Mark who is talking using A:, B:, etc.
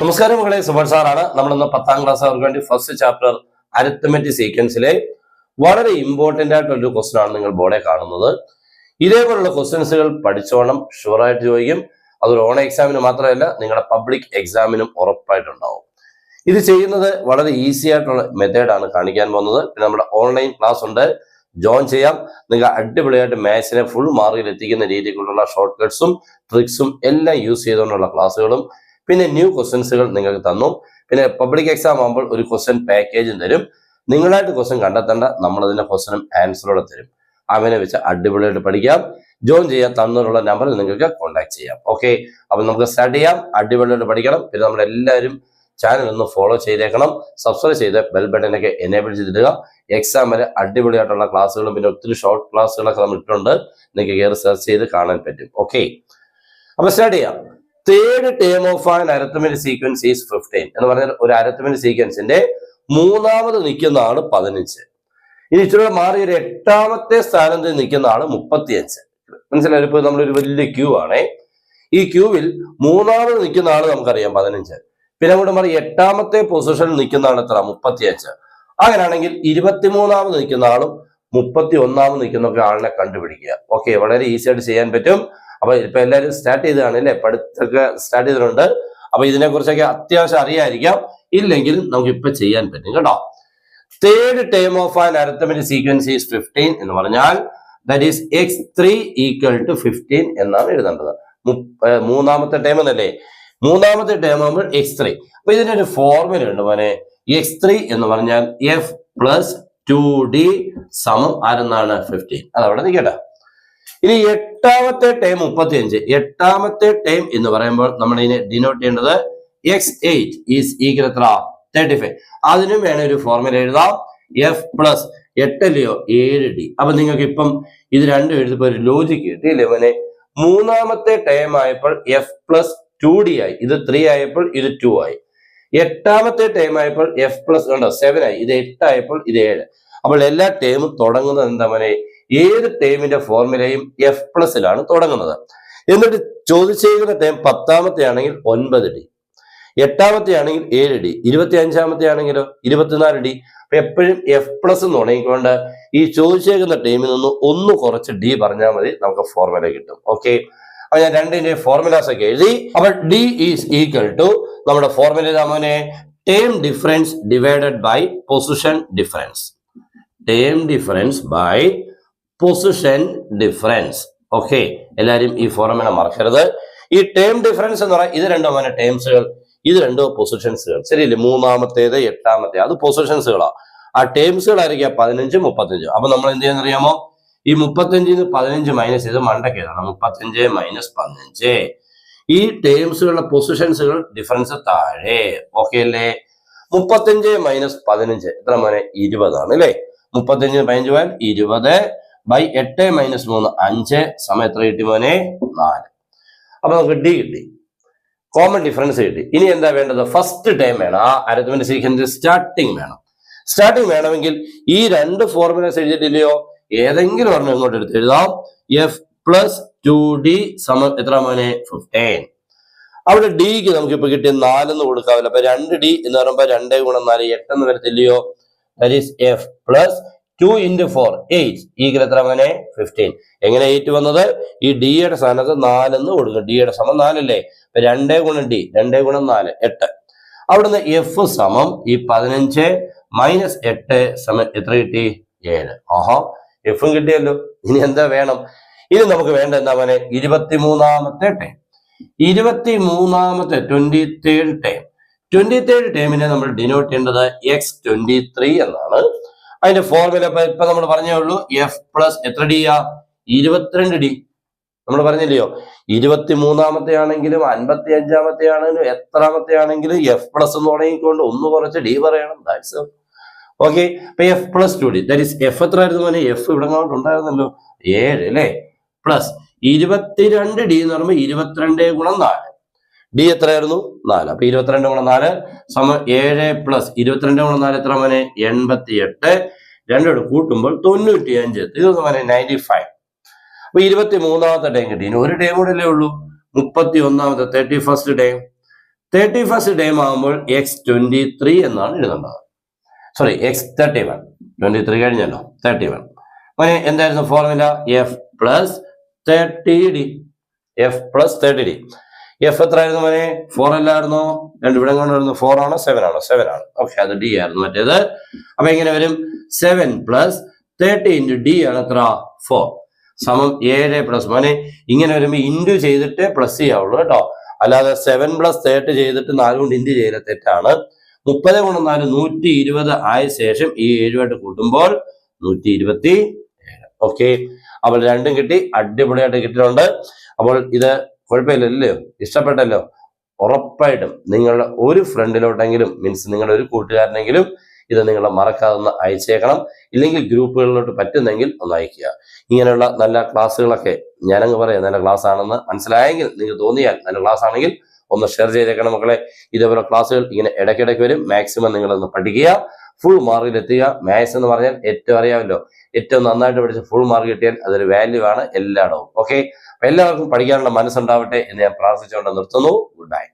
A: നമസ്കാരം മകളെ, സുബർ സാറാണ്. നമ്മളിന്ന് 10ാം ക്ലാസ് അവർക്ക് വേണ്ടി ഫസ്റ്റ് ചാപ്റ്റർ അരിത്മെറ്റിക് സീക്വൻസിലെ വളരെ ഇമ്പോർട്ടന്റ് ആയിട്ടുള്ളൊരു ക്വസ്റ്റൻ ആണ് നിങ്ങൾ ബോർഡെ കാണുന്നത്. ഇതേപോലുള്ള ക്വസ്റ്റ്യൻസുകൾ പഠിച്ചോണം, ഷുവറായിട്ട് ചോദിക്കും. അതൊരു ഓൺ എക്സാമിന് മാത്രമല്ല, നിങ്ങളുടെ പബ്ലിക് എക്സാമിനും ഉറപ്പായിട്ടുണ്ടാവും. ഇത് ചെയ്യുന്നത് വളരെ ഈസി ആയിട്ടുള്ള മെത്തേഡാണ് കാണിക്കാൻ പോകുന്നത്. പിന്നെ നമ്മുടെ ഓൺലൈൻ ക്ലാസ് ഉണ്ട്, ജോയിൻ ചെയ്യാം. നിങ്ങൾ അടിപൊളിയായിട്ട് മാത്സിനെ ഫുൾ മാർക്കിൽ എത്തിക്കുന്ന രീതിയിലുള്ള ഷോർട്ട് കട്ട്സും ട്രിക്സും എല്ലാം യൂസ് ചെയ്തുകൊണ്ടുള്ള ക്ലാസ്സുകളും പിന്നെ ന്യൂ ക്വസ്റ്റ്യൻസുകൾ നിങ്ങൾക്ക് തന്നു. പിന്നെ പബ്ലിക് എക്സാം ആകുമ്പോൾ ഒരു ക്വസ്റ്റ്യൻ പാക്കേജും തരും. നിങ്ങളായിട്ട് ക്വസ്റ്റ്യൻ കണ്ടെത്തേണ്ട, നമ്മളതിന്റെ ക്വസ്റ്റ്യനും ആൻസറോടെ തരും. അവനെ വെച്ച് അടിപൊളിയായിട്ട് പഠിക്കാം. ജോയിൻ ചെയ്യാൻ തന്നിട്ടുള്ള നമ്പറിൽ നിങ്ങൾക്ക് കോൺടാക്ട് ചെയ്യാം. ഓക്കെ, അപ്പൊ നമുക്ക് സ്റ്റാർട്ട് ചെയ്യാം. അടിപൊളിയായിട്ട് പഠിക്കണം. പിന്നെ നമ്മളെല്ലാവരും ചാനൽ ഒന്ന് ഫോളോ ചെയ്തേക്കണം, സബ്സ്ക്രൈബ് ചെയ്ത് ബെൽ ബട്ടനൊക്കെ എനേബിൾ ചെയ്തിടുക. എക്സാം വരെ അടിപൊളിയായിട്ടുള്ള ക്ലാസ്സുകളും പിന്നെ ഒത്തിരി ഷോർട്ട് ക്ലാസ്സുകളൊക്കെ നമ്മൾ ഇട്ടുണ്ട്, നിങ്ങൾക്ക് കയറി സെർച്ച് ചെയ്ത് കാണാൻ പറ്റും. ഓക്കെ, അപ്പൊ സ്റ്റാർട്ട് ചെയ്യാം. Third term of an arithmetic sequence is 15 എന്ന് പറഞ്ഞാൽ ഒരു അരിത്മെറ്റിക് സീക്വൻസിന്റെ മൂന്നാമത് നിൽക്കുന്ന ആള് 15. ഇനി ഇച്ചിരി മാറി ഒരു 8ാമത്തെ സ്ഥാനത്ത് നിൽക്കുന്ന ആള് 35. മനസ്സിലായി? ഇപ്പൊ നമ്മളൊരു വലിയ ക്യൂ ആണേ. ഈ ക്യൂവിൽ മൂന്നാമത് നിൽക്കുന്ന ആള് നമുക്കറിയാം 15. പിന്നെ അങ്ങോട്ട് മാറി 8ാമത്തെ പൊസിഷനിൽ നിൽക്കുന്ന ആൾ എത്ര? 35. അങ്ങനെയാണെങ്കിൽ 23ാമത് നിൽക്കുന്ന ആളും 31ാമത് നിൽക്കുന്ന ആളിനെ കണ്ടുപിടിക്കുക. ഓക്കെ, വളരെ ഈസി ആയിട്ട് ചെയ്യാൻ പറ്റും. അപ്പൊ ഇപ്പൊ എല്ലാവരും സ്റ്റാർട്ട് ചെയ്തതാണ് അല്ലെ, പഠിത്തൊക്കെ സ്റ്റാർട്ട് ചെയ്തിട്ടുണ്ട്. അപ്പൊ ഇതിനെ കുറിച്ചൊക്കെ അത്യാവശ്യം അറിയാതിരിക്കാം, ഇല്ലെങ്കിൽ നമുക്ക് ഇപ്പൊ ചെയ്യാൻ പറ്റും കേട്ടോ. Third term of an arithmetic sequence is 15 എന്ന് പറഞ്ഞാൽ that is x3 equal to 15 എന്നാണ് എഴുതേണ്ടത്. മൂന്നാമത്തെ ടേം എന്നല്ലേ, മൂന്നാമത്തെ ടേം ആകുമ്പോൾ x3. അപ്പൊ ഇതിനൊരു ഫോർമുല ഉണ്ട് മോനെ. x3 എന്ന് പറഞ്ഞാൽ f പ്ലസ് 2d സമം ആരെന്നാണ് 15. അതവിടെ നിൽക്കട്ടെ. ഇനി 8ാമത്തെ ടൈം 35. 8ാമത്തെ ടൈം എന്ന് പറയുമ്പോൾ നമ്മൾ ഇതിനെ ഡിനോട്ട് ചെയ്യേണ്ടത് x8 ഈസ് ഈക്വൽ എത്ര? 35. അതിനും വേണേ ഒരു ഫോർമുല എഴുതാം. f plus 8 7d. അപ്പൊ നിങ്ങൾക്ക് ഇപ്പം ഇത് രണ്ടും എഴുതിയപ്പോ ഒരു ലോജിക്ക് കിട്ടിയില്ലേ മോനെ? മൂന്നാമത്തെ ടൈം ആയപ്പോൾ f പ്ലസ് 2d ആയി, ഇത് 3 ആയപ്പോൾ ഇത് 2 ആയി. 8ാമത്തെ ടൈം ആയപ്പോൾ f പ്ലസ് 7 ആയി, ഇത് 8 ആയപ്പോൾ ഇത് 7. അപ്പോൾ എല്ലാ ടൈമും തുടങ്ങുന്നത് എന്താ മോനെ? ഏത് ടൈമിന്റെ ഫോർമുലയും f പ്ലസിലാണ് തുടങ്ങുന്നത്. എന്നിട്ട് ചോദിച്ചേക്കുന്ന ടൈം 10ാമത്തെ ആണെങ്കിൽ 9d, 8ാമത്തെ ആണെങ്കിൽ 7d, 25ാമത്തെ ആണെങ്കിലോ 24d. അപ്പൊ എപ്പോഴും f പ്ലസ് എന്ന് തുടങ്ങിക്കൊണ്ട് ഈ ചോദിച്ചേക്കുന്ന ടൈമിൽ നിന്ന് ഒന്ന് കുറച്ച് d പറഞ്ഞാൽ മതി, നമുക്ക് ഫോർമുല കിട്ടും. ഓക്കെ, അപ്പൊ ഞാൻ രണ്ടിന്റെ ഫോർമുലാസ് ഒക്കെ എഴുതി. അപ്പൊ d ഈസ് ഈക്വൽ ടു നമ്മുടെ ഫോർമുല ഇതാമോനെ, time difference divided by position difference. Time difference by position difference. Okay, എല്ലാവരും ഈ ഫോർമുല മറക്കരുത്. ഈ ടേം ഡിഫറൻസ് എന്ന് പറഞ്ഞാൽ ഇത് രണ്ടും അങ്ങനെ ടേംസുകൾ, ഇത് രണ്ടും പൊസിഷൻസുകൾ. ശരിയല്ലേ? മൂന്നാമത്തേത് 8ാമത്തെ അത് പൊസിഷൻസുകളാ. ആ ടേംസുകളായിരിക്കും 15 35. അപ്പൊ നമ്മൾ എന്ത് ചെയ്യാന്നറിയാമോ? ഈ 35 15 മൈനസ് ചെയ്ത് മണ്ടയ്ക്ക് എഴുതണം. 35 മൈനസ് 15. ഈ ടേംസുകളുടെ പൊസിഷൻസുകൾ ഡിഫറൻസ് താഴെ. ഓക്കെ അല്ലേ? 35 മൈനസ് 15 എത്ര മോനെ? 20 ആണ് അല്ലേ? 35 15 20 ബൈ 8 മൈനസ് 3 5 സമയം എത്ര കിട്ടി മോനെ? 4. അപ്പൊ നമുക്ക് d കിട്ടി, കോമൺ ഡിഫറൻസ് കിട്ടി. ഇനി എന്താ വേണ്ടത്? ഫസ്റ്റ് ടൈം വേണം. ആ അരിത്മെറ്റിക് സീക്വൻസ് സ്റ്റാർട്ടിങ് വേണം. സ്റ്റാർട്ടിങ് വേണമെങ്കിൽ ഈ രണ്ട് ഫോർമുലാസ് എഴുതിയിട്ടില്ലയോ, ഏതെങ്കിലും ഒരെണ്ണം ഇങ്ങോട്ട് എടുത്ത് എഴുതാം. f പ്ലസ് 2d സമം എത്ര മോനെ? 15. അവിടെ ഡിക്ക് നമുക്ക് ഇപ്പൊ കിട്ടിയ 4 എന്ന് കൊടുക്കാവില്ല. അപ്പൊ 2d എന്ന് പറയുമ്പോൾ 2 ഗുണം 4 8 എന്ന് വരത്തില്ലയോ? That is f plus 2 into 4 8 equal എത്ര മോനെ? 15. എങ്ങനെ 8 വന്നത്? ഈ d യുടെ സ്ഥാനത്ത് 4 എന്ന് കൊടുക്കും. d യുടെ സമം 4 അല്ലേ? 2 ഗുണം d, 2 ഗുണം 4 8. അവിടുന്ന് f സമം ഈ 15 മൈനസ് 8 സമം എത്ര കിട്ടി? 7. ആഹാ, എഫും കിട്ടിയല്ലോ. ഇനി എന്താ വേണം? ഇനി നമുക്ക് വേണ്ട എന്താ മോനെ? 23ാമത്തെ ടൈം. 23ാമത്തെ 23rd time. 23rd ടൈമിനെ നമ്മൾ ഡിനോട്ട് ചെയ്യേണ്ടത് x23 എന്നാണ്. അതിന്റെ ഫോർമുല ഇപ്പൊ നമ്മൾ പറഞ്ഞേ ഉള്ളൂ. എഫ് പ്ലസ് എത്ര d ആ? 22d. നമ്മൾ പറഞ്ഞില്ലയോ, 23ാമത്തെ ആണെങ്കിലും 55ാമത്തെ ആണെങ്കിലും എത്രാമത്തെ ആണെങ്കിലും എഫ് പ്ലസ് എന്ന് തുടങ്ങിക്കൊണ്ട് ഒന്ന് കുറച്ച് d പറയണം. That's okay. അപ്പൊ F plus 2d that is F എത്ര ആയിരുന്നു മോനെ? എഫ് ഇവിടെ ഉണ്ടായിരുന്നല്ലോ 7 അല്ലേ? പ്ലസ് 22d എന്ന് പറയുമ്പോൾ 22 ഗുണം 4. d എത്രയായിരുന്നു? 4. അപ്പൊ 22 ഗുണം 4 സമം 7 പ്ലസ് 22 ഗുണം 4 എത്ര മോനെ? 88. രണ്ടോട് കൂട്ടുമ്പോൾ 95. ഇതൊന്നും മോനെ 95. അപ്പൊ 23ാമത്തെ ടൈം കിട്ടി. ഇനി ഒരു ടൈം കൂടെ അല്ലേ ഉള്ളൂ. 31ാമത്തെ 31st ടൈം. 31st ടൈം ആകുമ്പോൾ x23 എന്നാണ് എഴുതേണ്ടത്. Sorry, x31. 23 കഴിഞ്ഞല്ലോ, 31. അങ്ങനെ എന്തായിരുന്നു formula? F plus 30d. F plus 30d. F എത്ര ആയിരുന്നു മോനെ? 4 അല്ലായിരുന്നോ? ഇവിടെ കൊണ്ടായിരുന്നു 4 ആണോ 7 ആണോ? 7 ആണ്. ഓക്കെ, അത് ഡി ആയിരുന്നു മറ്റേത്. അപ്പൊ എങ്ങനെ വരും? 7 പ്ലസ് 30 ഇൻറ്റു ഡി ആണ് എത്ര? 4 സമം 7 പ്ലസ്. മോനെ ഇങ്ങനെ വരുമ്പോ ഇൻറ്റു ചെയ്തിട്ട് പ്ലസ് ചെയ്യാവുള്ളൂ കേട്ടോ. അല്ലാതെ 7 പ്ലസ് 30 ചെയ്തിട്ട് 4 കൊണ്ട് ഇൻറ്റു ചെയ്ത തെറ്റാണ്. 30 ഗുണം 4 120 ആയ ശേഷം ഈ 7 കൂട്ടുമ്പോൾ 127. ഓക്കെ, അപ്പോൾ രണ്ടും കിട്ടി. അടിപൊളിയായിട്ട് കിട്ടിയിട്ടുണ്ട്. അപ്പോൾ ഇത് കുഴപ്പമില്ലല്ലോ, ഇഷ്ടപ്പെട്ടല്ലോ? ഉറപ്പായിട്ടും നിങ്ങളുടെ ഒരു ഫ്രണ്ടിലോട്ടെങ്കിലും, മീൻസ് നിങ്ങളുടെ ഒരു കൂട്ടുകാരനെങ്കിലും ഇത് നിങ്ങളെ മറക്കാതെ ഒന്ന് അയച്ചേക്കണം. ഇല്ലെങ്കിൽ ഗ്രൂപ്പുകളിലോട്ട് പറ്റുന്നെങ്കിൽ ഒന്ന് അയക്കുക. ഇങ്ങനെയുള്ള നല്ല ക്ലാസ്സുകളൊക്കെ ഞാനങ്ങ് പറയാം നല്ല ക്ലാസ് ആണെന്ന് മനസ്സിലായെങ്കിൽ, നിങ്ങൾക്ക് തോന്നിയാൽ നല്ല ക്ലാസ് ആണെങ്കിൽ ഒന്ന് ഷെയർ ചെയ്തേക്കണം മക്കളെ. ഇതേപോലെ ക്ലാസ്സുകൾ ഇങ്ങനെ ഇടയ്ക്കിടയ്ക്ക് വരും. മാക്സിമം നിങ്ങളൊന്ന് പഠിക്കുക, ഫുൾ മാർക്കിൽ എത്തുക. മാത്സ് എന്ന് പറഞ്ഞാൽ ഏറ്റവും അറിയാമല്ലോ, ഏറ്റവും നന്നായിട്ട് പഠിച്ച് ഫുൾ മാർക്ക് കിട്ടിയാൽ അതൊരു വാല്യൂ ആണ് എല്ലായിടവും. ഓക്കെ, എല്ലാവർക്കും പഠിക്കാനുള്ള മനസ്സുണ്ടാവട്ടെ എന്ന് ഞാൻ പ്രാർത്ഥിച്ചുകൊണ്ട് നിർത്തുന്നു. Good bye.